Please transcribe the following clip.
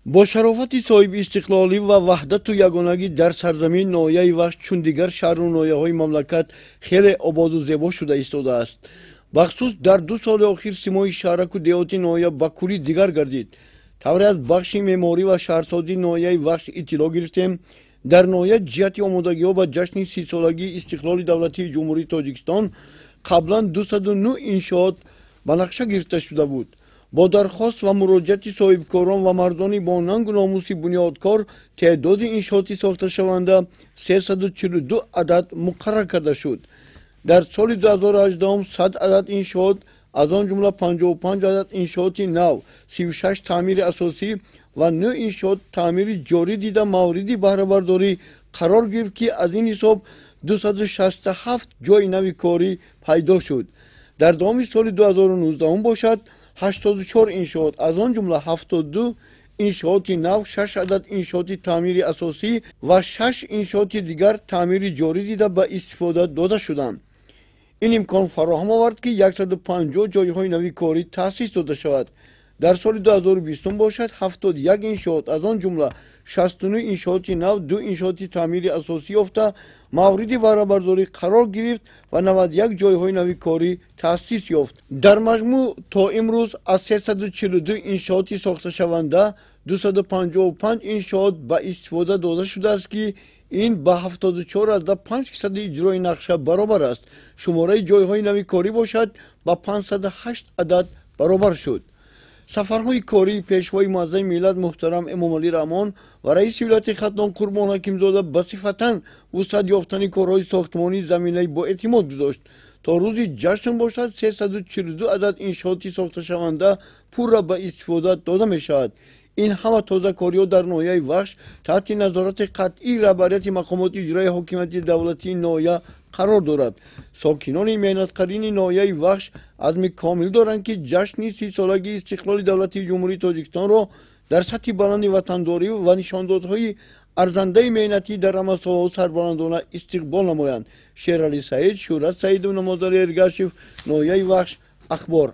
با شرافت صاحب استقلالی و وحدت و یگانگی در سرزمین ناحیه وخش چون دیگر شهر و ناحیه‌های مملکت خیلی آباد و زیبا شده ایستاده است. بخصوص در 2 سال اخیر سیمای شهرک و دیهاتی ناحیه به کلی دیگر گردید. طوری از بخش معماری و شهرسازی ناحیه وخش اطلاع گرفتیم در ناحیه جهت آمادگی‌ها به جشن 30 سالگی استقلال دولتی جمهوری تاجیکستان قبلا 209 انشاءات به نقشه گرفته شده بود. با درخواست و مراجعت صاحبکاران و مردانی با ننگ و ناموس بنیادکار تعداد انشاءاتی ساخته شونده 342 عدد مقرر کرده شد. در سال 2018 100 عدد انشاءات، از آن جمله 55 عدد انشاءات نو، 36 تعمیر اساسی و 9 انشاءات تعمیر جاری دیده موردی بهره برداری قرار گرفت که از این حساب 267 جای نوی کاری پیدا شد. در دوام سال 2019 باشد 84 انشاءات، از آن جمله 72 انشاءات نو، 6 عدد انشاءات تعمیر اساسی و 6 انشاءات دیگر تعمیر جاری دیده به استفاده داده شدند. این امکان فراهم آورد که 150 جایهای نوی کاری تأسیس داده شود. در سال 2020 باشد 71 انشاءات، از آن جمله 69 انشاءات نو، 2 انشاءات تعمیر اساسی یافته موردی بهره برداری قرار گرفت و 91 جایهای نوی کاری تأسیس یافت. در مجموع تا امروز از 342 انشاءات ساخته شونده 255 انشاءات به استفاده داده شده است که این به 74.5% اجرای نقشه برابر است. شماره جایهای نوی کاری باشد به 508 عدد برابر شد. سفرهای کاری پیشوای معظم ملت محترم امام علی رحمان و رئیس ولایت ختلان قربان حکیمزاده به صفتاً وسعت یافتن کارهای ساختمانی زمینه با اعتماد داشت. تا روز جشن باشد 342 عدد انشاءاتی ساخته شونده پور را به استفاده داده می شود. این همه تازه کاری‌ها در ناحیه وخش تحت نظارت قطعی رهبریت مقامات اجرای حکومت دولتی ناحیه قرار دارد. ساکنان محنت‌قرین ناحیه وخش عزم کامل دارند که جشن 30 سالگی استقلال دولتی جمهوری تاجیکستان را در سطح بلند وطنداری و نشاندادهای ارزنده محنتی در رمضان سربلندانه استقبال نمایند. شیرعلی سعید، شورت سعید و نمازدار ارگشیف، ناحیه وخش، اخبار.